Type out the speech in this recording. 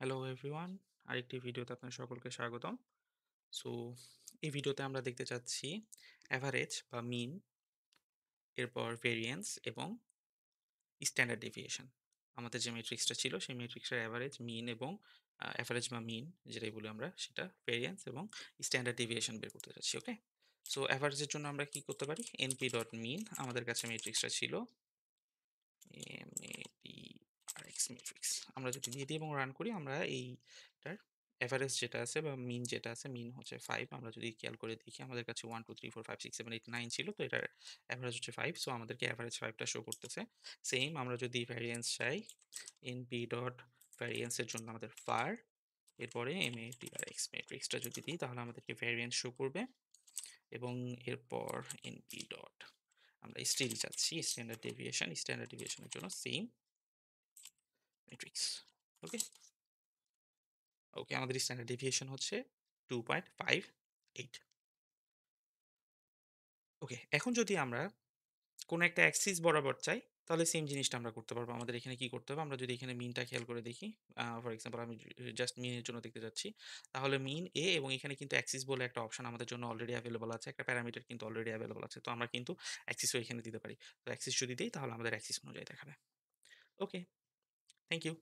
Hello everyone, আরেকটি ভিডিওতে আপনাদের সকলকে স্বাগতম। সো এই ভিডিওতে আমরা দেখতে চাচ্ছি অ্যাভারেজ বা মিন, এরপর ভেরিয়েন্স এবং স্ট্যান্ডার্ড ডেভিয়েশন। আমাদের যে ম্যাট্রিক্সটা ছিল সেই ম্যাট্রিক্সের অ্যাভারেজ, মিন এবং অ্যাভারেজ বা মিন যেটাই বলি আমরা, সেটা ভেরিয়েন্স এবং স্ট্যান্ডার্ড ডেভিয়েশন বের করতে চাচ্ছি। ওকে, সো অ্যাভারেজের জন্য আমরা কি করতে পারি? এনপি ডট মিন, আমাদের কাছে ম্যাট্রিক্সটা ছিল এমএডিআরএক্স ম্যাট্রিক্স। আমরা যদি দিয়ে দিই এবং রান করি, আমরা এইটার এভারেজ যেটা আছে বা মিন যেটা আছে, মিন হচ্ছে 5। আমরা যদি খেয়াল করে দেখি, আমাদের কাছে 1 2 3 4 5 6 7 8 9 ছিল, তো এটার এভারেজ হচ্ছে 5। সো আমাদেরকে এভারেজ 5টা শো করতেছে। সেম আমরা যদি ভ্যারিয়েন্স চাই, এনপি ডট ভ্যারিয়েন্স এর জন্য আমাদের var, এরপরে এমএডিআরএক্স ম্যাট্রিক্সটা যদি দিই তাহলে আমাদেরকে ভ্যারিয়েন্স শো করবে। এবং এরপর এনপি ডট আমরা স্টিল চাচ্ছি স্ট্যান্ডার্ড ডেভিয়েশন, স্ট্যান্ডার্ড ডেভিয়েশনের জন্য সেম ম্যাট্রিক্স। ওকে, ওকে, আমাদের স্ট্যান্ডার্ড ডেভিয়েশন হচ্ছে 2.58। ওকে, এখন যদি আমরা কোনো একটা অ্যাক্সিস বরাবর চাই, তাহলে সেম জিনিসটা আমরা করতে পারবো। আমাদের এখানে কি করতে হবে? আমরা যদি এখানে মিনটা খেয়াল করে দেখি, ফর এক্সাম্পল আমি জাস্ট মিনের জন্য দেখতে চাচ্ছি, তাহলে মিন এ, এবং এখানে কিন্তু অ্যাক্সিস বলে একটা অপশন আমাদের জন্য অলরেডি অ্যাভেলেবল আছে, একটা প্যারামিটার কিন্তু অলরেডি অ্যাভেলেবল আছে। তো আমরা কিন্তু অ্যাক্সিসও এখানে দিতে পারি। তো অ্যাক্সিস যদি দিই তাহলে আমাদের অ্যাক্সিস অনুযায়ী দেখাবে। ওকে, থ্যাংক ইউ।